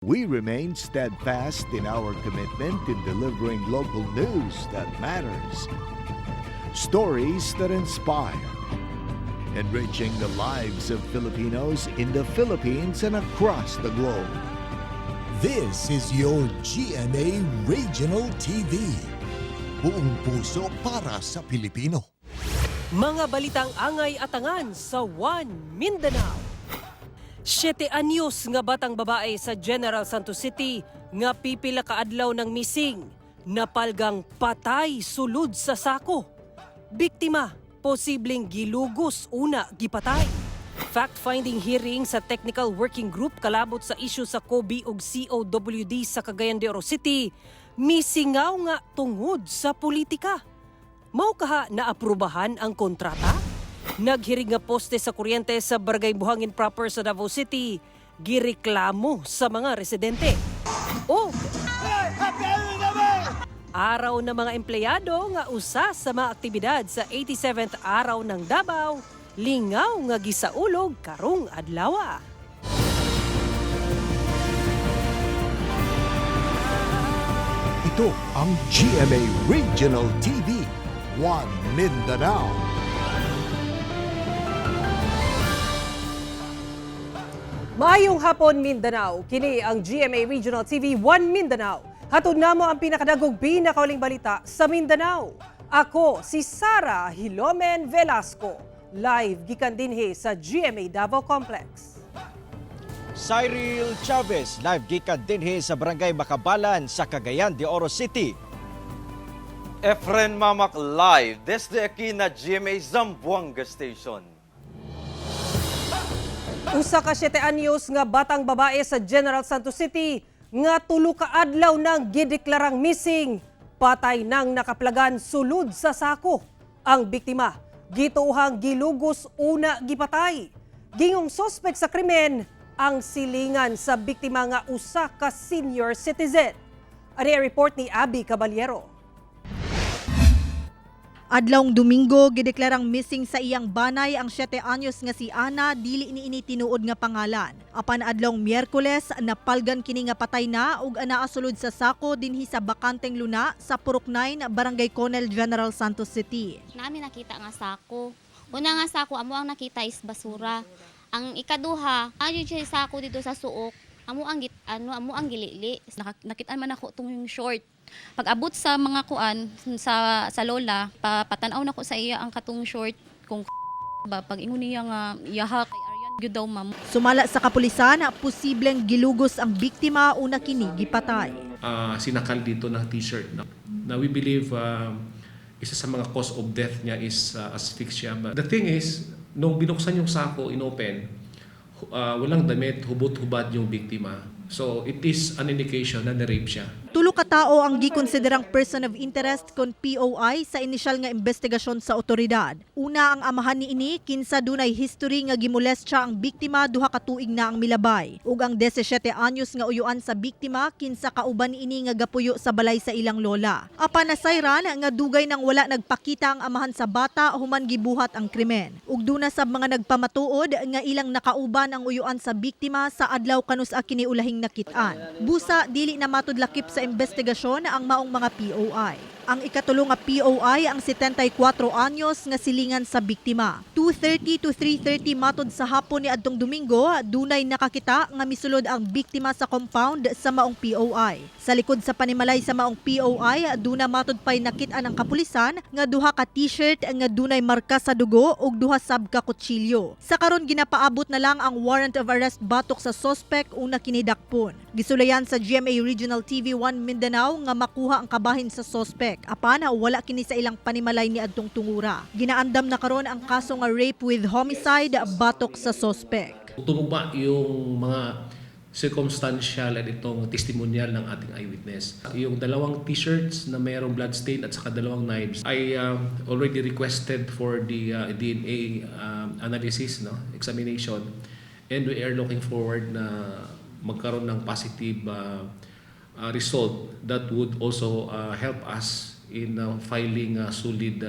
We remain steadfast in our commitment in delivering local news that matters. Stories that inspire. Enriching the lives of Filipinos in the Philippines and across the globe. This is your GMA Regional TV. Buong puso para sa Pilipino. Mga balitang angay at angan sa One Mindanao. 7 anyos nga batang babae sa General Santos City nga pipila ka adlaw ng missing, napalgang patay sulod sa sako. Biktima, posibleng gilugos una gipatay. Fact-finding hearing sa Technical Working Group kalabot sa isyu sa COBI ug COWD sa Cagayan de Oro City, misingaw nga tungod sa politika. Mao kaha naaprubahan ang kontrata? Naghirig nga poste sa kuryente sa Barangay Buhangin proper sa Davao City, gireklamo sa mga residente. O araw ng mga empleyado nga usa sa mga aktibidad sa 87th araw ng Davao, lingaw nga gisaulog karong adlaw. Ito ang GMA Regional TV, One Mindanao. Maayong hapon Mindanao, kini ang GMA Regional TV 1 Mindanao. Hatod namo ang pinakadagog pinakauling balita sa Mindanao. Ako si Sara Hilomen Velasco, live gikan dinhi sa GMA Davao Complex. Cyril Chavez, live gikan dinhi sa Barangay Makabalan sa Cagayan de Oro City. Efren Mamak live desde aquí na GMA Zamboanga Station. Usa ka 7 anyos nga batang babae sa General Santos City nga tulo ka adlaw nang gideklarang missing, patay nang nakaplagan sulod sa sako. Ang biktima, gituuhang gilugos una gipatay. Gingong sospek sa krimen ang silingan sa biktima nga usa ka senior citizen. Ari report ni Abby Caballero. Adlawng Domingo, gideklarang missing sa iyang banay ang 7 anyos nga si Ana, dili niini tinuod nga pangalan. Apan adlawng Miyerkules, napalgan kini nga patay na ug anaa sulod sa sako dinhi sa bakanteng luna sa Purok 9, Barangay Conel, General Santos City. Namin nakita nga sako. Una nga sako, amo ang nakita is basura. Ang ikaduha, ayo siya sako dito sa suok. Amo ang gilili. Nakita man ako tong short. Pag abot sa mga kuan sa lola, patanaw na ko sa iya ang katong short kung ba pag ingon niya nga yaha kay Aryan gyud daw ma'am. Sumala sa kapulisan, posibleng gilugos ang biktima una kini gipatay. Sinakal dito ng t-shirt na we believe isa sa mga cause of death niya is asphyxia. But the thing is, nung binuksan yung sako, inopen, walang damit, hubot-hubad yung biktima. So it is an indication na na-rape siya. Tulo ka tao ang gikonsiderang person of interest kon POI sa inisyal nga investigasyon sa otoridad. Una ang amahan niini kinsa dunay history nga gimolest siya ang biktima duha ka tuig na ang milabay. Ug ang 17 anyos nga uyuan sa biktima kinsa kauban niini nga gapuyo sa balay sa ilang lola. Apan nasayran nga dugay nang wala nagpakita ang amahan sa bata human gibuhat ang krimen. Ug duna sab mga nagpamatuod nga ilang nakauban ang uyuan sa biktima sa adlaw kanus-a kini ulahing nakit-an. Busa dili na matudlakip sa investigasyon ang maong mga POI. Ang ikatulo nga POI ang 74 anyos nga silingan sa biktima. 2:30 to 3:30 matod sa hapon ni adtong Domingo, dunay nakakita nga misulod ang biktima sa compound sa maong POI. Sa likod sa panimalay sa maong POI, duna matod pay nakit-an ang kapulisan nga duha ka t-shirt nga dunay marka sa dugo ug duha sab ka kutsilyo. Sa karon ginapaabot na lang ang warrant of arrest batok sa suspect una kinidakpon. Gisulayan sa GMA Regional TV 1 Mindanao nga makuha ang kabahin sa suspect. Apan wala kini sa ilang panimalay ni adtong tungura. Ginaandam na karon ang kaso nga rape with homicide batok sa suspect. Tumugma yung mga circumstantial at itong testimonial ng ating eyewitness. Yung dalawang t-shirts na mayroong bloodstain at saka dalawang knives ay already requested for the DNA analysis, examination, and we are looking forward na magkaroon ng positive result that would also help us in filing a solid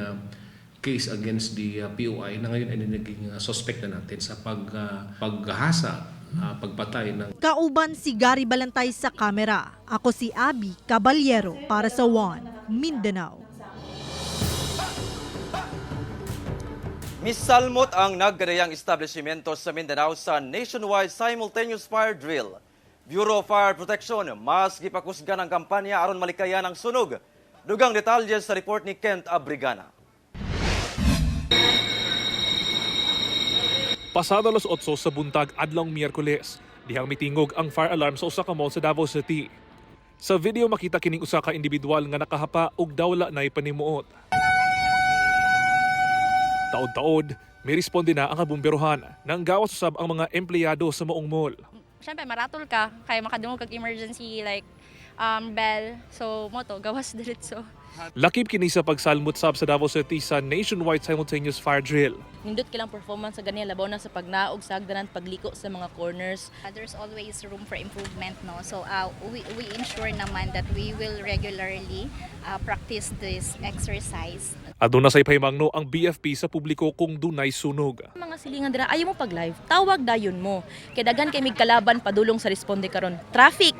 case against the POI na ngayon ay naging suspect na natin sa paghahasa pagpatay ng Kauban si Gary Balantay sa kamera. Ako si Abby Caballero para sa One Mindanao. Misalmot ang naggadayang establishmento sa Mindanao sa nationwide simultaneous fire drill. Bureau of Fire Protection mas gipakusgan ang kampanya aron malikayan ang sunog. Dugang detalye sa report ni Kent Abrigana. Pasado alas 8 sa buntag adlong Miyerkules, dihang mitingog ang fire alarm sa usa ka mall sa Davao City. Sa video makita kining usa ka individual nga nakahapa ug dawla nay panimuot. Taod-taod, may responde na ang kabumberohan nang gawas usab ang mga empleyado sa maong mall. Siyempre, maratol ka, kaya makadungog kag emergency like bell. So, moto, gawas diretso. Lakip kini sa pagsalmot sab sa Davao City sa nationwide simultaneous fire drill. Nindot kilang performance sa ganyan, labaw na sa pagnaog sa hagdanan, pagliko sa mga corners. There's always room for improvement, no? So we ensure naman that we will regularly practice this exercise. Aduna say pahimangno ang BFP sa publiko kung dunay sunog. Mga silingan dira, ayaw mo pag-live, tawag dayon mo. Kaya daghan kay mig kalaban padulong sa responde karon. Traffic.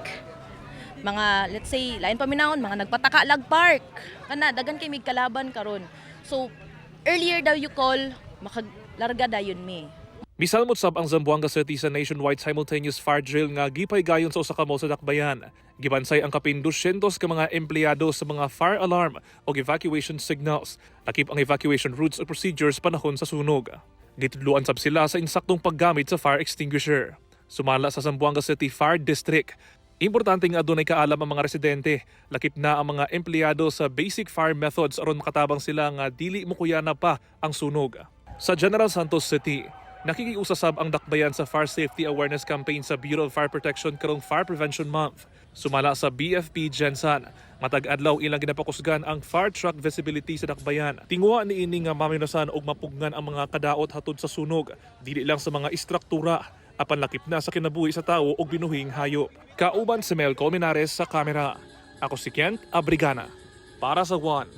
Mga, let's say, lain paminahon, mga nagpataka lag park. Kana, daghan kay mig kalaban karon. So, earlier daw you call, makaglarga dayon mi. Misalmot sab ang Zamboanga City sa nationwide simultaneous fire drill nga gipay gayon sa usa ka mall sa Dakbayan. Gibansay ang kapin 200 ka mga empleyado sa mga fire alarm o evacuation signals. Lakip ang evacuation routes o procedures panahon sa sunog. Gitudluan sab sila sa insaktong paggamit sa fire extinguisher. Sumala sa Zamboanga City Fire District. Importante nga adunay kaalam ang mga residente. Lakip na ang mga empleyado sa basic fire methods aron makatabang sila nga dili mukuyana pa ang sunog. Sa General Santos City, nakikiusasab ang Dakbayan sa Fire Safety Awareness Campaign sa Bureau of Fire Protection karong Fire Prevention Month. Sumala sa BFP Gensan, matag-adlaw ilang ginapakusgan ang fire truck visibility sa Dakbayan. Tingwa ni ini nga maminusan og mapugnan ang mga kadaot hatod sa sunog, dili lang sa mga istruktura, apan lakip na sa kinabuhi sa tawo og binuhing hayop. Kauban si Mel Colmenares sa kamera. Ako si Kent Abrigana para sa One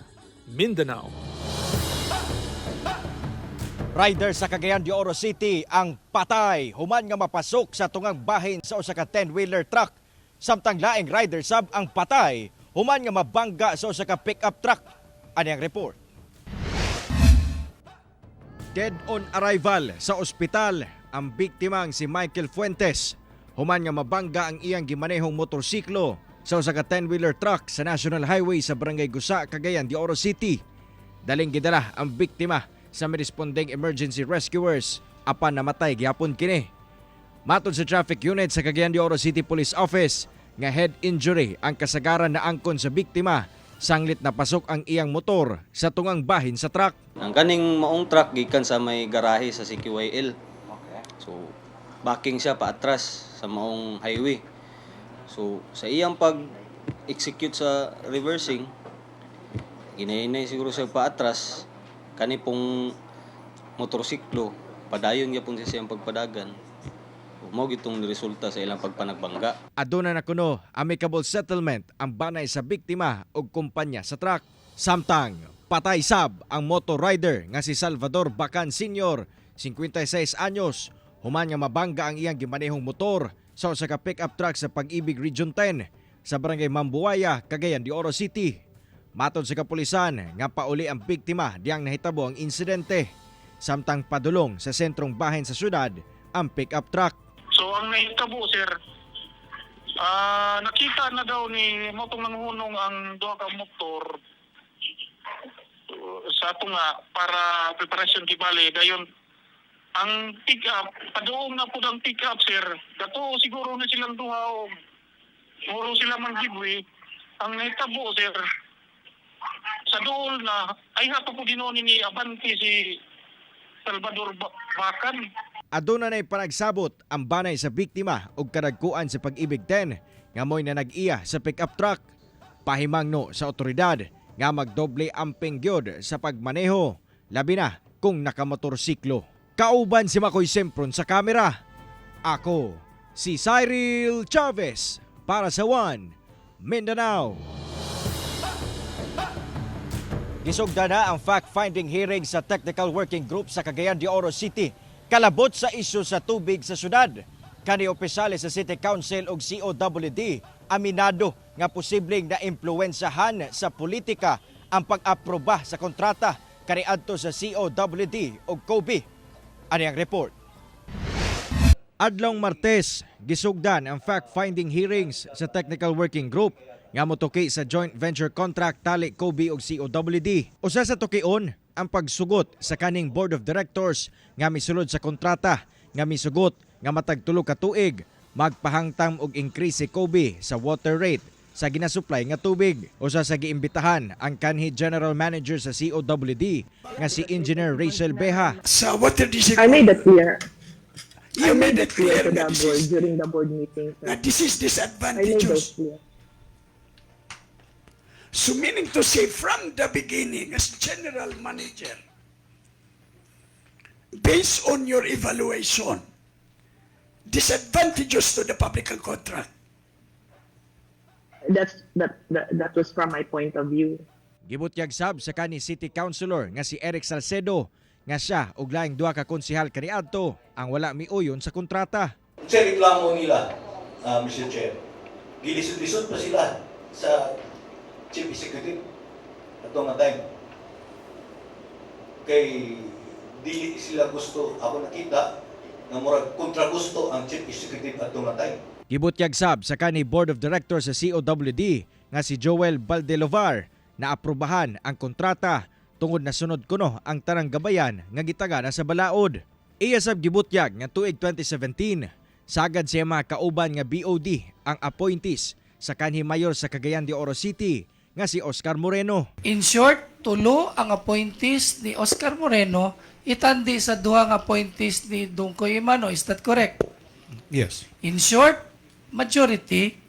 Mindanao. Rider sa Cagayan de Oro City ang patay human nga mapasok sa tungang bahin sa usa ka 10-wheeler truck. Samtang laing rider sab ang patay human nga mabangga sa usa ka pick-up truck. Ani ang report. Dead on arrival sa ospital ang biktimang si Michael Fuentes human nga mabangga ang iyang gimanehong motorsiklo sa usa ka 10-wheeler truck sa National Highway sa Barangay Gusa, Cagayan de Oro City. Daling gidala ang biktima sa responding emergency rescuers apan namatay gyapon kini. Matod sa traffic unit sa Cagayan de Oro City Police Office nga head injury ang kasagaran na angkon sa biktima sanglit napasok ang iyang motor sa tungang bahin sa truck. Ang kaning maong truck gikan sa may garahe sa CQYL. So backing siya paatras sa maong highway. So sa iyang pag-execute sa reversing, ginahinay siguro siya paatras. Kani pong motorsiklo, padayon gyapon siya siyang pagpadagan. Mao gitong resulta sa ilang pagpanagbangga. Aduna na kuno amicable settlement ang banay sa biktima ug kumpanya sa truck. Samtang patay sab ang motor rider nga si Salvador Bacan Sr., 56 anyos, human nga mabangga ang iyang gimanehong motor sa usa ka pick-up truck sa Pag-ibig Region 10 sa Barangay Mambuaya, Cagayan de Oro City. Matod sa kapulisan nga pauli ang biktima diyang nahitabo ang insidente. Samtang padulong sa sentrong bahin sa syudad ang pick-up truck. So ang nahitabo sir, nakita na daw ni motong nanghunong ang duha ka motor sa tunga para preparasyon kibali dayon ang pick-up padung na pud ang pick-up sir. Dato siguro na silang duha o muro sila man giveaway. Ang nahitabo sir, sa dool na ay hato po ginoni ni Abante si Salvador Bacan. Aduna na'y panagsabot ang banay sa biktima ug kadagkuan sa Pag-ibig 10 nga mo'y na nag-iya sa pick-up truck. Pahimangno sa otoridad nga magdoble amping gyud sa pagmaneho, labi na kung nakamotorsiklo. Kauban si Makoy Sempron sa kamera. Ako si Cyril Chavez para sa One Mindanao. Gisugda na ang fact-finding hearing sa Technical Working Group sa Cagayan de Oro City kalabot sa isyu sa tubig sa syudad. Kani opisyales sa City Council ug COWD aminado nga posibleng naimpluwensahan sa politika ang pag-aproba sa kontrata kaniadto sa COWD ug COBE. Ani ang report. Adlong Martes, gisugdan ang fact-finding hearings sa Technical Working Group nga motuki sa joint venture contract tali COBE ug COWD. Usa sa tukion ang pagsugot sa kaning Board of Directors nga misulod sa kontrata nga misugot nga matag 3 ka tuig magpahangtam og increase si COBE sa water rate sa ginasupply nga tubig. Usa sa giimbitahan ang kanhi General Manager sa COWD nga si Engineer Rachel Beha. Sa water district, I made it clear. you made it clear to the that board during the board meeting. that this is I made those disadvantageous. clear. So meaning to say from the beginning as general manager, based on your evaluation, disadvantageous to the public contract. That was from my point of view. Gibutyag sab sa kani City Councilor nga si Eric Salcedo nga siya ug laing duha ka konsehal kaniadto ang wala miuyon sa kontrata. Sa reklamo nila, Mr. Chair, gilisod-lisod pa sila sa Chief Executive at nga time. Kay dili sila gusto, ako nakita, na murag kontra gusto ang Chief Executive at nga time. Gibutyag sab sa kani Board of Directors sa COWD nga si Joel Valdelovar na aprubahan ang kontrata tungod na sunod kuno ang tarang gabayan nga gitagana sa balaod. Iya sab gibutyag nga tuig 2017 sagad siya mga kauban nga BOD ang appointees sa kanhi mayor sa Cagayan de Oro City nga si Oscar Moreno. In short, tulo ang appointees ni Oscar Moreno itandi sa duha nga appointees ni Dungkoy Imano. Is that correct? Yes. In short, majority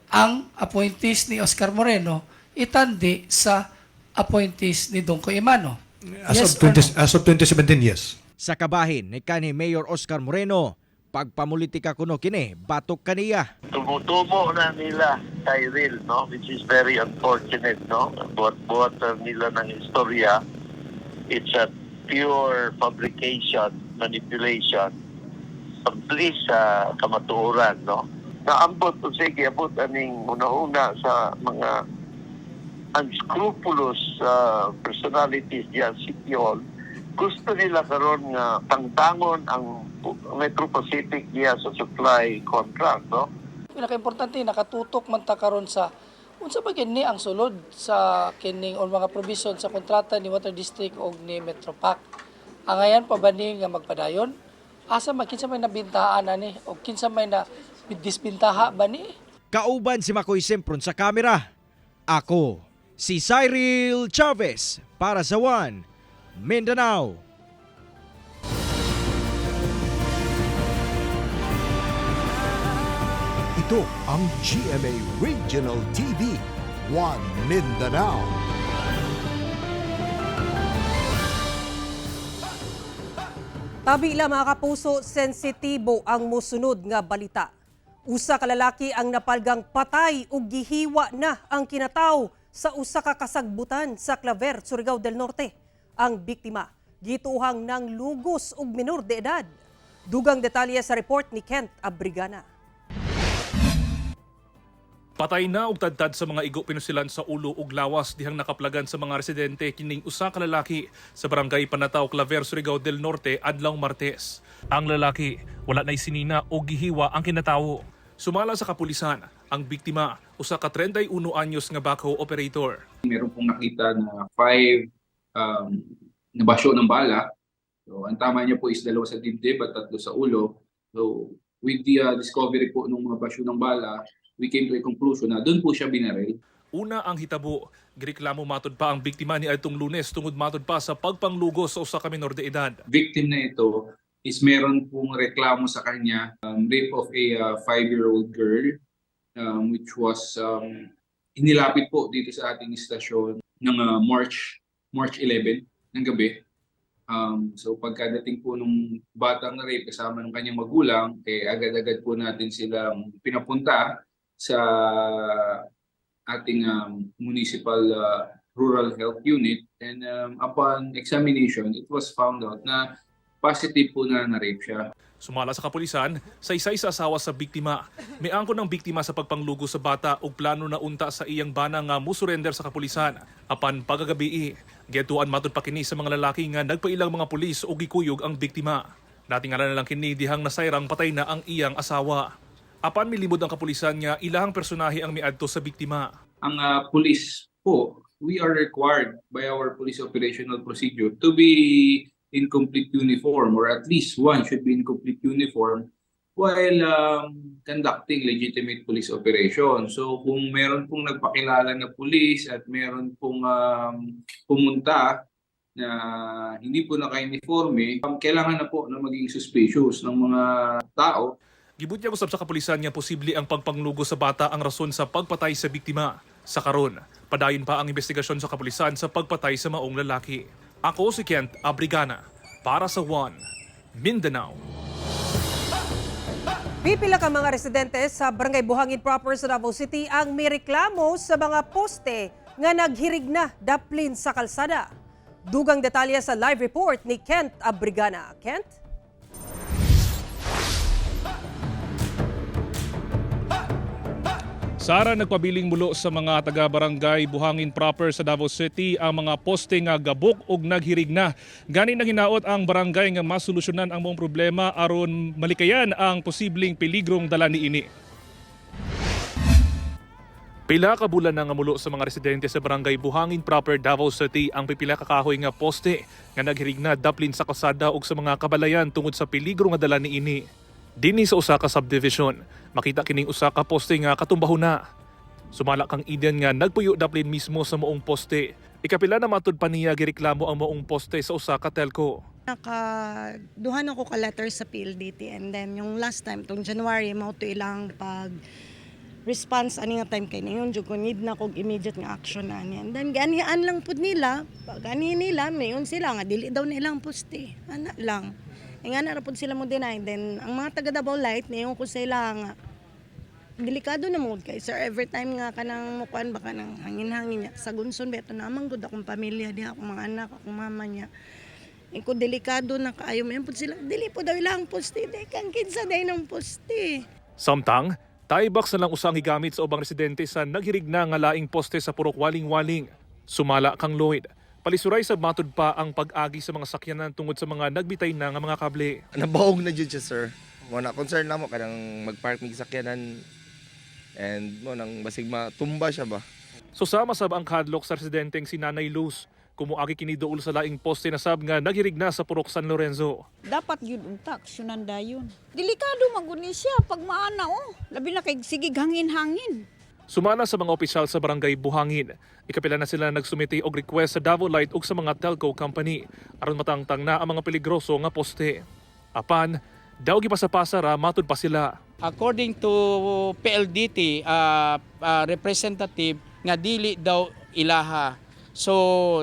ang appointees ni Oscar Moreno itandi sa appointees ni Dungkoy Imano. As of 2017, yes. Sa kabahin ni kanhi Mayor Oscar Moreno, pagpamulitika kuno kini batok kaniya. Tumutumo na nila Tyrell, no, which is very unfortunate, no. Buhat nila ng istorya. It's a pure fabrication, manipulation, pagplis sa kamatuoran, no. Naambot o sige, abot aning una-una sa mga unscrupulous personalities diyan City Hall. Gusto nila karon nga tangtangon ang Metro Pacific diya sa supply contract, no? Pinaka-importante nakatutok man ta karon sa unsa ba kini ang sulod sa kining or mga provision sa kontrata ni Water District og ni Metropac. Angayan pa ba ni nga magpadayon? Asa man kinsa may nabintahan ani o kinsa may na disbintaha ba ni? Kauban si Makoy Sempron sa kamera. Ako, si Cyril Chavez para sa One Mindanao. Ito ang GMA Regional TV, One Mindanao. Tabi la mga kapuso, sensitibo ang musunod nga balita. Usa ka lalaki ang napalgang patay ug gihiwa na ang kinataw sa usa ka kasagbutan sa Claver, Surigao del Norte. Ang biktima gituhang ng lugos ug minor de edad. Dugang detalye sa report ni Kent Abrigana. Patay na og tadtad sa mga igo pinusilan sa ulo ug lawas dihang nakaplagan sa mga residente kining usa ka lalaki sa barangay Panataw, Claver, Surigao del Norte adlaw Martes. Ang lalaki wala nay sinina o gihiwa ang kinatawo. Sumala sa kapulisan, ang biktima usa ka 31 anyos nga backhoe operator. Meron pong nakita na 5 nabasyo ng bala. So ang tama niya po is 2 sa dibdib at 3 sa ulo. So with the discovery po ng mga basyo ng bala, we came to a conclusion na doon po siya binaril. Una ang hitabo, gireklamo matod pa ang biktima ni adtong Lunes tungod matod pa sa pagpanglugos sa usa ka minor de edad. Victim na ito is meron pong reklamo sa kanya, rape of a 5-year-old girl, which was inilapit po dito sa ating istasyon ng March 11 ng gabi. So pagkadating po nung batang na rape kasama ng kanyang magulang, agad-agad po natin silang pinapunta sa ating municipal rural health unit, and upon examination it was found out na positive po na rape siya. Sumala sa kapulisan, saysay sa asawa sa biktima. May angkon ng biktima sa pagpanglugo sa bata ug plano na unta sa iyang bana nga musurrender sa kapulisan. Apan pagagabi, getuan matud pa kini sa mga lalaki nga nagpailang mga pulis ug gikuyog ang biktima. Natingalan na lang kini dihang nasayrang patay na ang iyang asawa. Apan milimod ang kapulisan nga ilahang personahe ang miadto sa biktima. Ang pulis po, we are required by our police operational procedure to be in complete uniform, or at least one should be in complete uniform while conducting legitimate police operation. So kung meron pong nagpakilala na pulis at meron pong pumunta na hindi po naka-uniforme, kailangan na po na maging suspicious ng mga tao. Gibutyag usab sa kapulisan nga posible ang pagpanglugo sa bata ang rason sa pagpatay sa biktima. Sa karon, padayon pa ang investigasyon sa kapulisan sa pagpatay sa maong lalaki. Ako si Kent Abrigana para sa One Mindanao. Pipila ka mga residente sa Barangay Buhangin proper sa Davao City ang may reklamo sa mga poste nga naghirig na daplin sa kalsada. Dugang detalye sa live report ni Kent Abrigana. Kent? Sara, nagpabiling mulo sa mga taga-barangay Buhangin proper sa Davao City ang mga poste nga gabok ug naghirig na. Gani nang hinaot ang barangay nga masolusyonan ang mong problema aron malikayan ang posibleng peligrong dala niini. Pila ka bulan na nga mulo sa mga residente sa barangay Buhangin proper Davao City ang pipila ka kahoy nga poste nga naghirig na daplin sa kalsada ug sa mga kabalayan tungod sa peligro nga dala niini. Dinhi sa usa ka subdivision, makita kining usa ka poste nga katumbaho na. Sumala kang Eden nga nagpuyo daplin mismo sa moong poste. Ikapila na matud pa niya gireklamo ang moong poste sa usa ka telco. Nakaduhan ako ka letter sa PLDT, and then yung last time tong January mao to ilang pag response ani nga time kay niyon jud ko need na kog immediate nga action ani. And then ganian lang pud nila, pag ani nila mayon sila nga dili daw nilang poste. Ana lang. Nga na rapod sila mo deny. Then, ang mga taga Davao Light, niyon ko sila nga, delikado na mo kay sir, every time nga kanang mukuan baka nang hangin-hangin niya. Sa Gunson, beto naman good akong pamilya, di akong mga anak, akong mama niya. Iko delikado na kaayo, mayon po sila, dili po daw ilang poste, di kang kinsa day ng poste. Samtang, tie-box na lang usang higamit sa ubang residente sa naghirig na nga laing poste sa Purok Waling-Waling. Sumala kang Lloyd. Palisuray sa matud pa ang pag-agi sa mga sakyanan tungod sa mga nagbitay na nga mga kable. Nabaog na dyan siya, sir. Muna concern na mo kanang mag-park mig sakyanan and mo nang basig matumba siya ba. So sama sab ang kadlok sa residenteng si Nanay Luz. Kumuagi kini duol sa laing poste na sab nga naghirig na sa Purok San Lorenzo. Dapat yun untak, syunan dayon. Delikado maguni siya pag maana labi na kay sigig hangin-hangin. Sumala sa mga opisyal sa barangay Buhangin, ikapila na sila nagsumiti og request sa Davao Light ug sa mga telco company aron matangtang na ang mga peligroso nga poste. Apan, daw gipasapasa ra matud pa sila. According to PLDT representative nga dili daw ilaha. So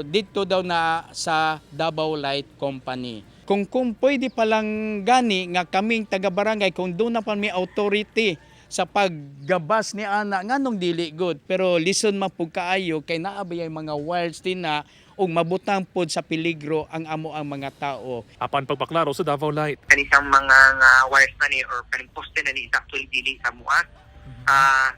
dito daw na sa Davao Light Company. Kung pwede palang gani nga kaming taga-barangay kung doon na pa may authority sa paggabas ni ana nganong dili good, pero listen mapug kaayo kay naabay ang mga wires din na ug mabutang pod sa peligro ang amo ang mga tao. Apan pagpaklaro sa Davao Light, kanisang mga wires na ni or kaning poste na ni actually dili sa mua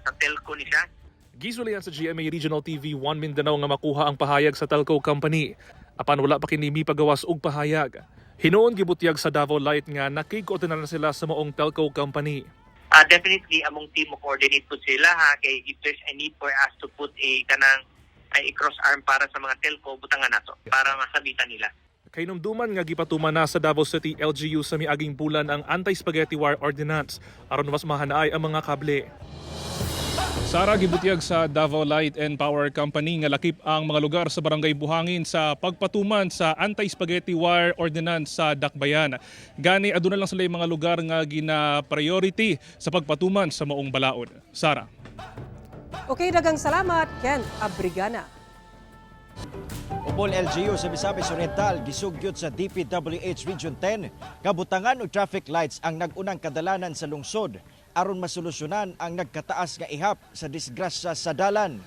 sa telco ni siya. Gisulian sa GMA Regional TV 1 Mindanao nga makuha ang pahayag sa telco company. Apan wala pa kini mipagawas og pahayag. Hinuon gibutyag sa Davao Light nga nakig-koordinar na sila sa moong telco company. Definitely among team mo coordinate po sila ha kay if there's a need for us to put a cross arm para sa mga telco butangan nato para masabitan nila. Kay numduman nga gipatuman na sa Davao City LGU sa miaging bulan ang anti-spaghetti wire ordinance aron mas mahanaay ang mga kable. Sara, gibutyag sa Davao Light and Power Company nga lakip ang mga lugar sa Barangay Buhangin sa pagpatuman sa anti-spaghetti wire ordinance sa Dakbayan. Gani aduna lang sila yung mga lugar nga gina-priority sa pagpatuman sa maong balaod. Sara. Okay, dagang salamat, Ken Abrigana. Upol LGU sa Misamis Oriental gisugyot sa DPWH Region 10 kabutangan og traffic lights ang nagunang kadalanan sa lungsod aron masolusyonan ang nagkataas nga ihap sa disgrasya sa dalan.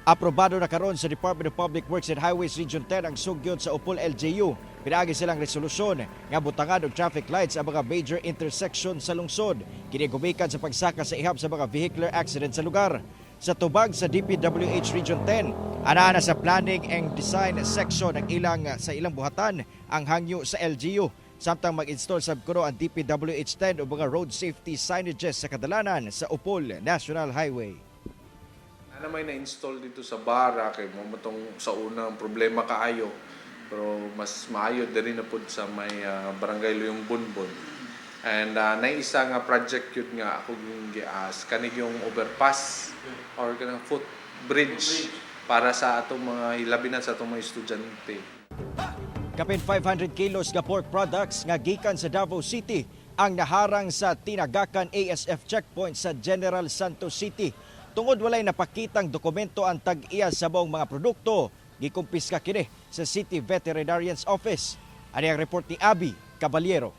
Aprobado na karon sa Department of Public Works and Highways Region 10 ang sugyot sa Upol LGU Pinaagi silang resolusyon nga butangan og traffic lights ang mga major intersection sa lungsod. Kini gumikan sa pagsaka sa ihap sa mga vehicular accident sa lugar. Sa tubag sa DPWH Region 10, ana sa planning and design section ang sa ilang buhatan ang hangyo sa LGU. Samtang mag-install sa kuno ang DPWH 10 o mga road safety signages sa kadalanan sa Upol National Highway. Ano may na-install dito sa Bara kay mo matong sa unang problema kaayo. Pero mas maayo din na po sa may barangay Luyong Bunbon. And naisa nga project yun nga ako yung gias kanig yung overpass or kanang footbridge para sa atong mga hilabinan sa atong mga estudyante. Kapin 500 kilos nga pork products nga gikan sa Davao City ang naharang sa Tinagakan ASF checkpoint sa General Santos City. Tungod walay napakitang dokumento ang tag-iya sa buong mga produkto, gikumpiska kini sa City Veterinarian's Office. Ani ang report ni Abby Caballero.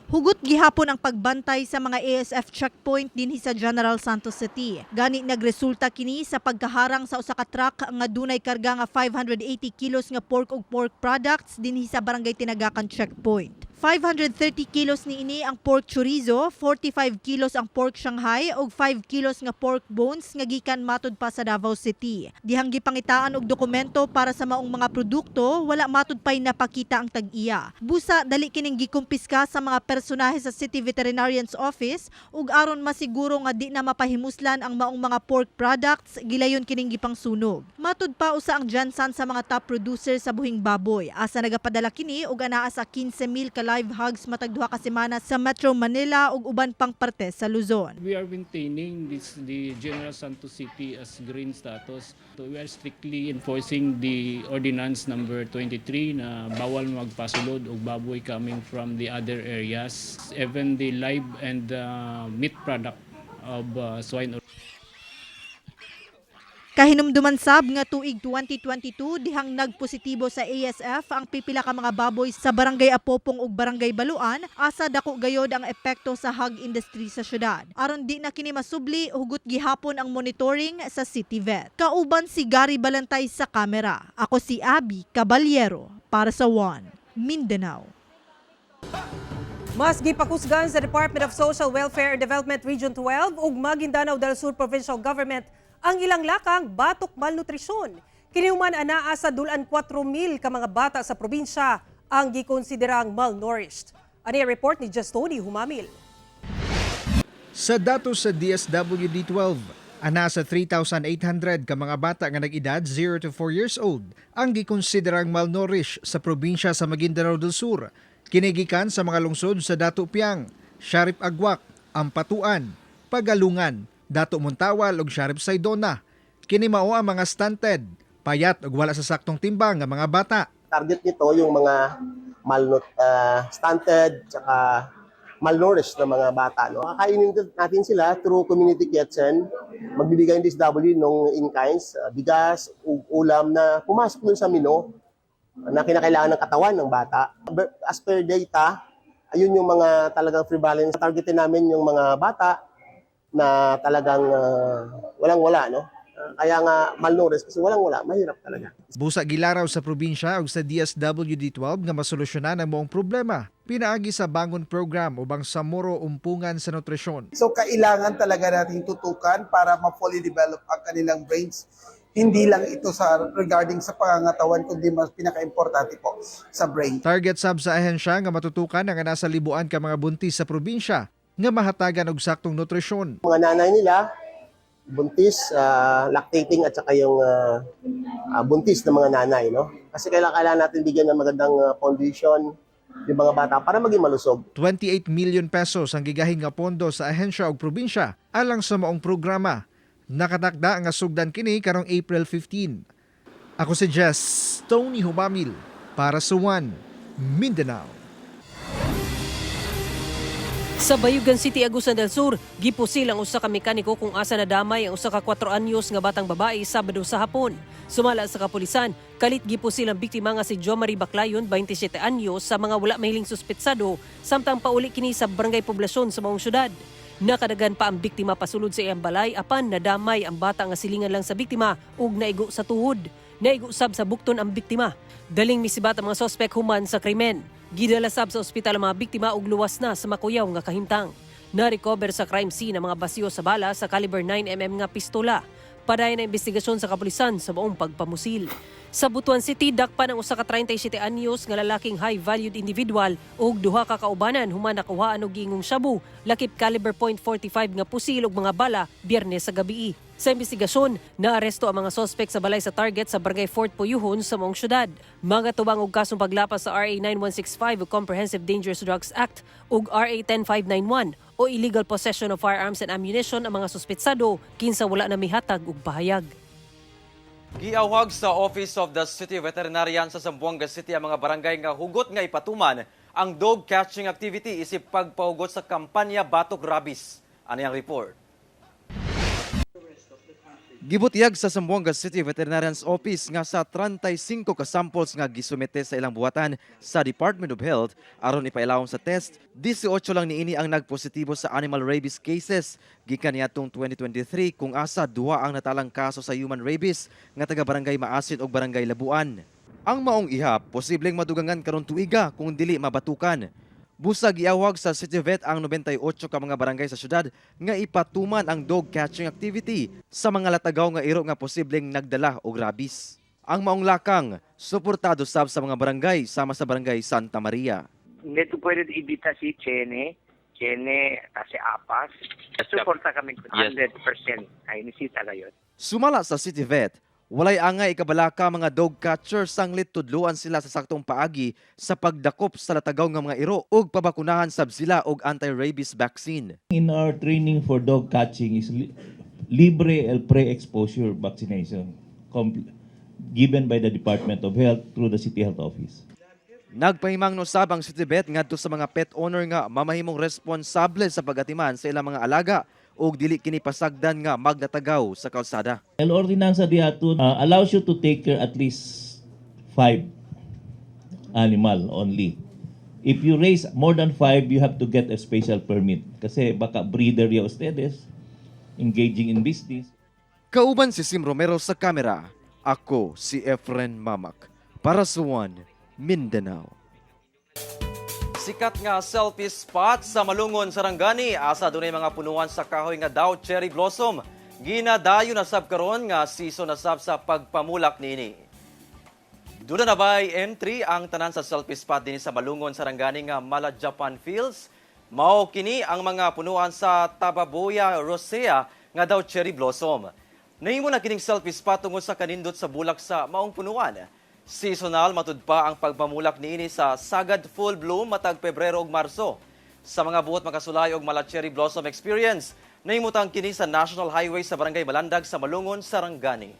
Hugot gihapon ang pagbantay sa mga ASF checkpoint dinhi sa General Santos City. Gani nagresulta kini sa pagkaharang sa usa ka truck nga dunay karga nga 580 kilos nga pork ug pork products dinhi sa Barangay Tinagakan checkpoint. 530 kilos niini ang pork chorizo, 45 kilos ang pork Shanghai ug 5 kilos nga pork bones nga gikan matud pa sa Davao City. Dihang gipangitaan og dokumento para sa maong mga produkto, wala matud pay napakita ang tag-iya. Busa dali kining gikumpiska sa mga personahe sa City Veterinarian's Office ug aron masiguro nga di na mapahimuslan ang maong mga pork products, gilayon kining gipangsunog. Matud pa usa ang Jansan sa mga top producer sa buhing baboy. Asa nagapadala kini og anaa sa 15,000 ka live hogs matag duha ka semana sa Metro Manila ug uban pang parte sa Luzon. We are maintaining the General Santos City as green status. So we are strictly enforcing the ordinance number 23 na bawal magpasulod og baboy coming from the other areas. Even the live and meat product of swine. Kahinumduman sab nga tuig 2022 dihang nagpositibo sa ASF ang pipila ka mga baboy sa Barangay Apopong ug Barangay Baluan, asa dako gayod ang epekto sa hog industry sa syudad. Aron di na kini masubli, hugot gihapon ang monitoring sa City Vet. Kauban si Gary Balantay sa kamera. Ako si Abby Caballero para sa One Mindanao. Mas gipakusgan sa Department of Social Welfare and Development Region 12 ug Maguindanao del Sur Provincial Government ang ilang lakang batok malnutrisyon. Kinihuman anaa sa dulan 4,000 ka mga bata sa probinsya ang gikonsiderang malnourished. Ani report ni Justoni Humamil. Sa datos sa DSWD-12, ana sa 3,800 ka mga bata nga nag-edad 0 to 4 years old ang gikonsiderang malnourished sa probinsya sa Maguindanao del Sur. Kinigikan sa mga lungsod sa Dato Piang, Sharip Agwak, Ampatuan, Pagalungan, Dato Montawal ug Sharip Saydona. Kini mao ang mga stunted, payat ug wala sa saktong timbang nga mga bata. Target nito yung mga stunted tsaka malnourished na mga bata. No? Kakainin natin sila through community kitchen. Magbibigay ng DSW ng in-kinds, bigas, ulam na pumasok dun sa menu na kinakailangan ng katawan ng bata. As per data, ayun yung mga talagang free balance. Targetin namin yung mga bata na talagang walang-wala, no? Kaya nga malnourished kasi walang-wala, mahirap talaga. Busa gilaraw sa probinsya ug sa DSWD-12 nga masolusyonan ang moong problema. Pinaagi sa bangon program ubang sa muro umpungan sa nutrisyon. So kailangan talaga natin tutukan para ma-fully develop ang kanilang brains. Hindi lang ito sa regarding sa pangangatawan kundi mas pinaka-importante po sa brain. Target sab sa ahensya nga matutukan ang nasa libuan ka mga buntis sa probinsya nga mahatagan og saktong nutrisyon. Mga nanay nila, buntis, lactating at saka yung buntis ng mga nanay. No? Kasi kailangan natin bigyan ng magandang condition yung mga bata para maging malusog. 28 million pesos ang gigahing nga pondo sa ahensya og probinsya alang sa maong programa. Nakatakda nga sugdan kini karong April 15. Ako si Jess Tony Humamil para sa One Mindanao. Sa Bayugan City, Agusan del Sur, gipusil ang usa ka mekaniko kung asa nadamay ang usa ka 4 anyos nga batang babae Sabado sa hapon. Sumala sa kapulisan, kalit gipusil ang biktima nga si Jo Marie Baclayon, 27 anyos, sa mga wala mahiling suspetsado, samtang pauli kini sa barangay poblasyon sa maong syudad. Nakadagan pa ang biktima pasulod sa iyang balay apan nadamay ang bata nga silingan lang sa biktima ug naigo sa tuhod. Naigo sab sa bukton ang biktima. Daling misibat ang mga sospek human sa krimen. Gidala sab sa ospital ang mga biktima ug luwas na sa makuyaw nga kahimtang. Na-recover sa crime scene ang mga basiyo sa bala sa caliber 9mm nga pistola. Padayon na investigasyon sa kapulisan sa buong pagpamusil. Sa Butuan City, dakpan ang usa ka 37 anyos nga lalaking high-valued individual ug duha ka kaubanan human nakuhaan og gingong shabu, lakip caliber .45 nga pusil ug mga bala Biyernes sa gabii. Sa investigasyon, naaresto ang mga sospek sa balay sa target sa Barangay Fort Puyuhon sa maong syudad. Mga tubang og kasong paglapas sa RA 9165 o Comprehensive Dangerous Drugs Act ug RA 10591 o illegal possession of firearms and ammunition ang mga suspetsado kinsa wala na mihatag og pahayag. Giawhag sa Office of the City Veterinarian sa Zamboanga City ang mga barangay nga hugot nga ipatuman ang dog catching activity isip pagpahugot sa kampanya Batok Rabies. Ano yung report? Gibutiyag sa Zamboanga City Veterinarian's Office nga sa 35 ka samples nga gisumite sa ilang buhatan sa Department of Health aron ipailawom sa test, 18 lang niini ang nagpositibo sa animal rabies cases gikan niadtong 2023 kung asa duha ang natalang kaso sa human rabies nga taga Barangay Maasin ug Barangay Labuan. Ang maong ihap posibleng madugangan karon tuiga kung dili mabatukan. Busag iawag sa City Vet ang 98 ka mga barangay sa syudad nga ipatuman ang dog catching activity sa mga latagaw nga iro nga posibleng nagdala og rabies. Ang maong lakang suportado sab sa mga barangay sama sa Barangay Santa Maria. Hindi pwede ibita si Chene kasi Apas. Suporta kami 100%. Ay nisita gayon. Sumala sa City Vet, walay angay ikabalaka mga dog catcher sanglit tudluan sila sa saktong paagi sa pagdakop sa latagaw nga mga iro ug pabakunahan sab sila og anti-rabies vaccine. In our training for dog catching is libre el pre-exposure vaccination given by the Department of Health through the City Health Office. Nagpahimangno sab ang City Vet ngadto sa mga pet owner nga mamahimong responsable sa pagatiman sa ilang mga alaga ug dili kini pasagdan nga magdatagaw sa kalsada. El ordinansa diaton allows you to take care at least 5 animal only. If you raise more than 5, you have to get a special permit kasi baka breeder ya ustedes engaging in business. Kauban si Sim Romero sa kamera. Ako si Efren Mamak para sa One Mindanao. Sikat nga selfie spot sa Malungon, Sarangani. Asa dunay mga punuan sa kahoy nga daw cherry blossom. Ginadayo na sab karon nga season na sab sa pagpamulak nini. Duna na bay entry ang tanan sa selfie spot dinhi sa Malungon, Sarangani nga Mala Japan Fields. Mao kini ang mga punuan sa Tababoya Rosea nga daw cherry blossom. Nahimo na kining selfie spot tungod sa kanindot sa bulak sa maong punuan. Seasonal matud pa ang pagpamulak niini sa sagad full bloom matag Pebrero ug Marso. Sa mga buot makasulay og Mala Cherry Blossom Experience, nahimutang kini sa National Highway sa Barangay Malandag sa Malungon, Sarangani.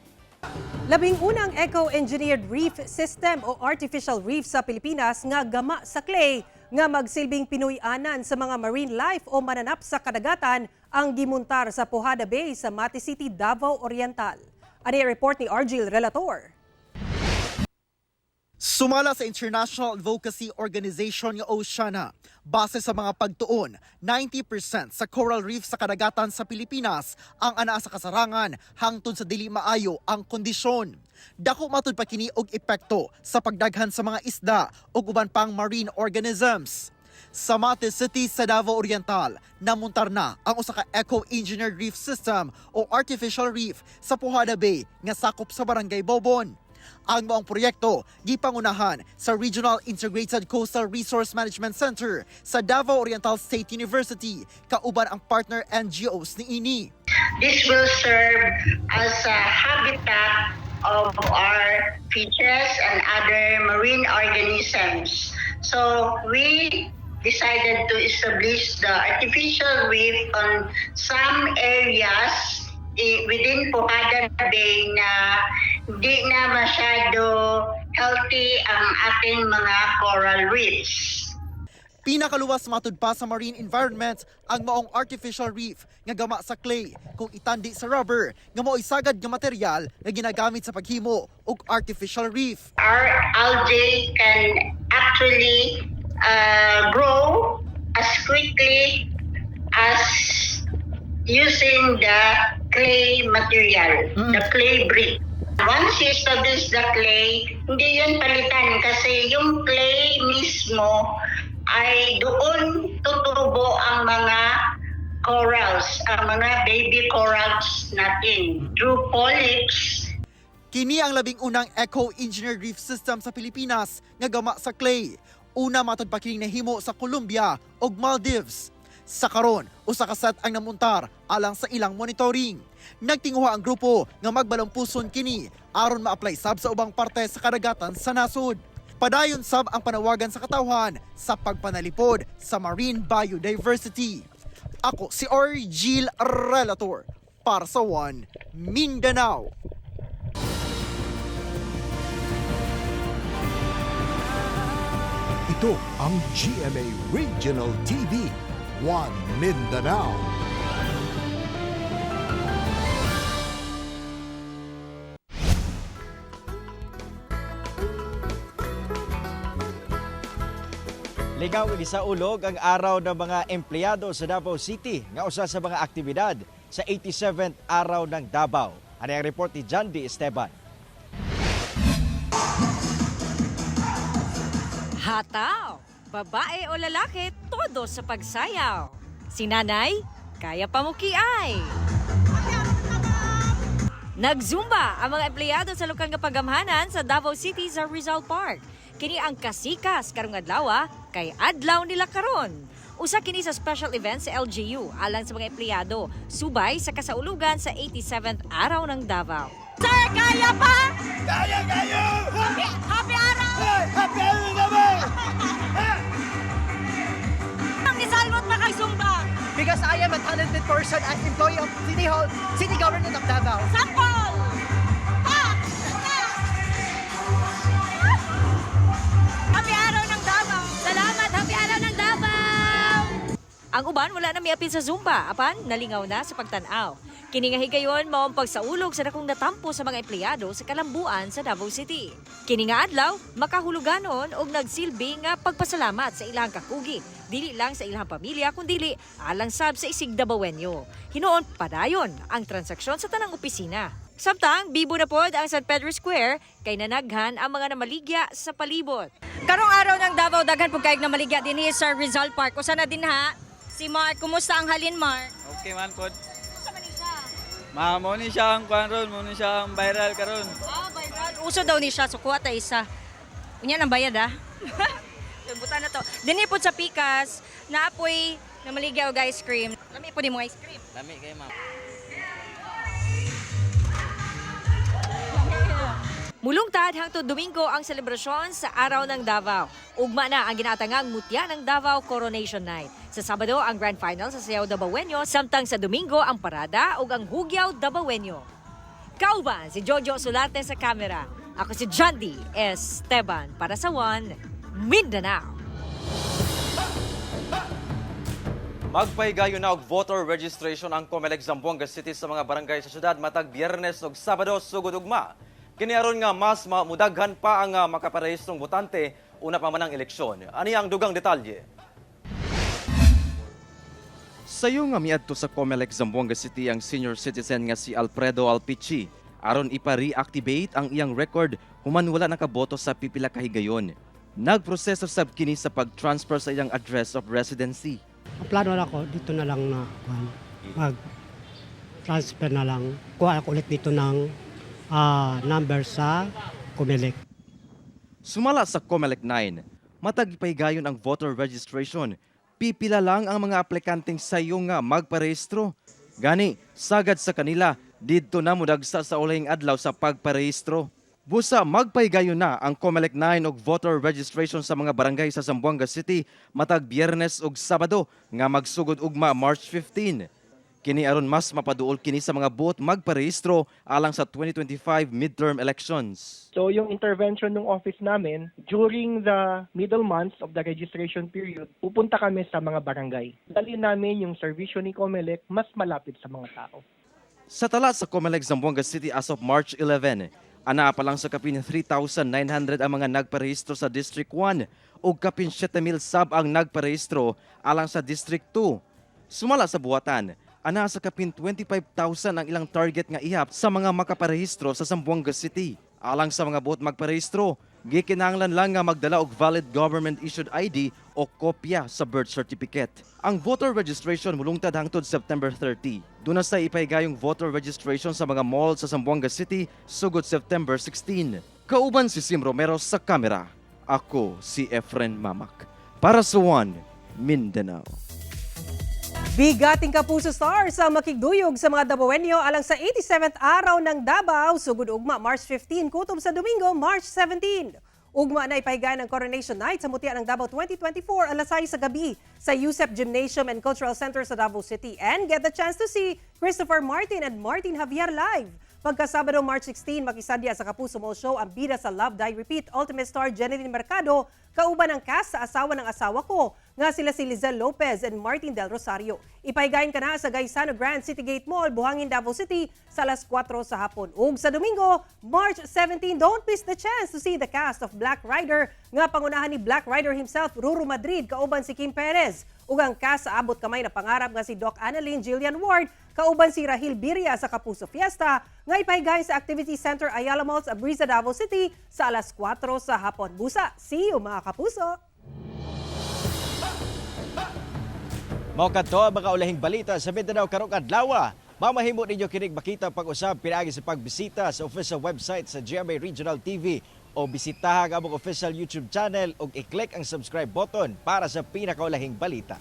Labing unang eco-engineered reef system o artificial reef sa Pilipinas nga gama sa clay nga magsilbing pinuy-anan sa mga marine life o mananap sa kadagatan ang gimuntar sa Pujada Bay sa Mati City, Davao Oriental. Ani report ni Argil Relator. Sumala sa International Advocacy Organization ng Oceana, base sa mga pagtuon, 90% sa coral reef sa kadagatan sa Pilipinas ang anaa sa kasarangan hangtod sa dili maayo ang kondisyon. Dako matud pa kini og epekto sa pagdaghan sa mga isda ug uban pang marine organisms. Sa Mati City sa Davao Oriental, namuntar na ang usa ka eco-engineered reef system o artificial reef sa Pujada Bay nga sakop sa Barangay Bobon. Ang maong proyekto gipangunahan sa Regional Integrated Coastal Resource Management Center sa Davao Oriental State University, kauban ang partner NGOs ni INI. This will serve as a habitat of our fishes and other marine organisms. So we decided to establish the artificial reef on some areas within Pujada Bay na di na masyado healthy ang ating mga coral reefs. Pinakaluwas matud pa sa marine environment ang maong artificial reef nga gama sa clay kung itandi sa rubber nga mao'y sagad nga material nga ginagamit sa paghimo og artificial reef. Our algae can actually grow as quickly as using the clay material, the clay brick. Once you establish the clay, hindi yun palitan kasi yung clay mismo ay doon tutubo ang mga corals, ang mga baby corals natin through polyps. Kini ang labing unang eco-engineered reef system sa Pilipinas nga gama sa clay. Una matod pa kini nahimo sa Colombia ug Maldives. Sa karon, usa ka set ang namuntar alang sa ilang monitoring. Nagtinguha ang grupo nga magbalampuson kini aron ma-apply sab sa ubang parte sa kadagatan sa nasod. Padayon sab ang panawagan sa katawhan sa pagpanalipod sa marine biodiversity. Ako si Orgil Relator para sa One Mindanao. Ito ang GMA Regional TV, One Mindanao. Ligaw ini sa ulog ang araw ng mga empleyado sa Davao City nga usa sa mga aktibidad sa 87th araw ng Davao. Ano ang report ni John D. Esteban? Hataw! Babae o lalaki, todo sa pagsayaw. Si nanay, kaya pamukiay. Nagzumba ang mga empleyado sa lokal nga pagamhanan sa Davao City sa Rizal Park. Kini ang kasikas karong adlaw kay adlaw nila karon. Usa kini sa special event sa LGU alang sa mga empleyado, subay sa kasaulugan sa 87th araw ng Davao. Sir, kaya pa? Kaya! Happy araw! Happy araw naman! Ang nisalmot pa kay Zumba? Because I am a talented person as employee of City Hall, City Government of Davao. Sampol! Happy araw ng Davao! Salamat! Happy araw ng Davao! Ang uban wala na miapil sa Zumba, apan nalingaw na sa pagtanaw. Kini nga higayon mao ang pagsaulog sa dakong natampo sa mga empleyado sa kalambuan sa Davao City. Kini nga adlaw makahuluganon og nagsilbi nga pagpasalamat sa ilang kakugi, dili lang sa ilang pamilya kundi alang sab sa isig Davaoenyo. Hinuon padayon ang transaksyon sa tanang opisina. Samtang bibo na pod ang San Pedro Square kay nanaghan ang mga namaligya sa palibot. Karong araw ng Davao daghan pud kay namaligya dinhi sa Rizal Park. Usa na din ha? Si Mark, kumusta ang halin Mark? Okay man pod. Mo ni siya ang kuan ron, mo ni siya ang viral karon. Viral. Uso daw ni siya, so kuha ta isa. Unya nang bayad Buta na to. Dinhi po sa Pikas, naapoy na maligyaw og ice cream. Lami po di mo ice cream. Lami kay ma'am. Mulungtad hangtod Domingo ang selebrasyon sa Araw ng Davao. Ugma na ang ginatangang Mutya ng Davao Coronation Night. Sa Sabado ang Grand Final sa Sayaw Davaoenyo, samtang sa Domingo ang parada ug ang Hugyaw Davaoenyo. Kauban si Jojo Sularte sa kamera. Ako si John D. Esteban para sa One Mindanao. Magpaygayon na og voter registration ang Comelec Zamboanga City sa mga barangay sa syudad matag Biyernes ug Sabado sugod ugma. Kini aron nga mas mudaghan pa ang makaparehistrong botante una pa man ang eleksyon. Ani ang dugang detalye? Sayo nga miadto sa Comelec Zamboanga City ang senior citizen nga si Alfredo Alpici aron ipa-reactivate ang iyang record human wala nakaboto sa pipila ka higayon. Nagproseso sab kini sa pag-transfer sa iyang address of residency. Ang plano na ko dito na lang na mag-transfer na lang. Kuha ako ulit dito ng number sa Comelec. Sumala sa Comelec 9, matag ipaygayon ang voter registration. Pipila lang ang mga aplikanteng sayo nga magparehistro. Gani, sagad sa kanila, didto na mudagsa sa ulahing adlaw sa pagparehistro. Busa, magpaygayon na ang Comelec 9 og voter registration sa mga barangay sa Zamboanga City matag Biyernes ug Sabado nga magsugod ugma March 15. Kini aron mas mapaduol kini sa mga bot magparehistro alang sa 2025 midterm elections. So yung intervention ng office namin, during the middle months of the registration period, pupunta kami sa mga barangay. Dalhin namin yung serbisyo ni Comelec mas malapit sa mga tao. Sa tala sa Comelec Zamboanga City as of March 11, ana pa lang sa kapin 3,900 ang mga nagparehistro sa District 1 ug kapin 7,000 sab ang nagparehistro alang sa District 2. Sumala sa buhatan, ana sa kapin 25,000 ang ilang target nga ihap sa mga makaparehistro sa Zamboanga City. Alang sa mga buot magparehistro, gikinahanglan lang nga magdala og valid government-issued ID o kopya sa birth certificate. Ang voter registration mulungtad hangtod September 30. Duna sa ipaygayong voter registration sa mga mall sa Zamboanga City sugod September 16. Kauban si Sim Romero sa kamera. Ako si Efren Mamak. Para sa One Mindanao. Bigating Kapuso Stars ang makigduyog sa mga Dabawenyo alang sa 87th araw ng Davao, sugod ugma March 15 kutob sa Domingo, March 17. Ugma na ipahigayon ng Coronation Night sa Mutian ng Davao 2024 alas 6 sa gabi sa USEP Gymnasium and Cultural Center sa Davao City, and get the chance to see Christopher Martin and Martin Javier live. Pagkasabado March 16, makisadya sa Kapuso Mall Show ang bida sa Love Die Repeat Ultimate Star Jeneline Mercado, kauban ang cast sa Asawa ng Asawa Ko, nga sila si Lizelle Lopez and Martin Del Rosario. Ipahigayon ka na sa Gaisano Grand City Gate Mall, Buhangin, Davao City sa alas 4 sa hapon. Ug sa Domingo, March 17, don't miss the chance to see the cast of Black Rider, nga pangunahan ni Black Rider himself, Ruru Madrid, kauban si Kim Perez. Ug ang cast sa abot kamay na pangarap nga si Doc Annalyn Jillian Ward, kauban si Rahil Biria sa Kapuso Fiesta, nga ipahigayon sa Activity Center Ayala Mall sa Brisa, Davao City sa alas 4 sa hapon. Busa, see you mga kapuso! Mao kadto ang mga ulahing balita sa Mindanao karong adlaw. Mamahimo ninyo kinig makita pag-usab pinaagi sa pagbisita sa official website sa GMA Regional TV o bisitaha ang among official YouTube channel ug i-click ang subscribe button para sa pinakaulahing balita.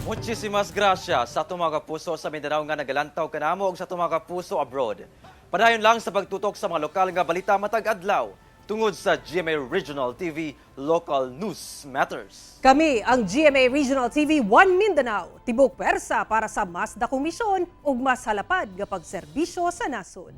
Muchísimas gracias sa atong mga kapuso sa Mindanao nga nagalantaw kanamo ug sa atong mga kapuso abroad. Padayon lang sa pagtutok sa mga lokal nga balita matag adlaw tungod sa GMA Regional TV, Local News Matters. Kami ang GMA Regional TV 1 Mindanao, tibok pwersa para sa mas dakong misyon ug mas halapad nga pagserbisyo sa nasod.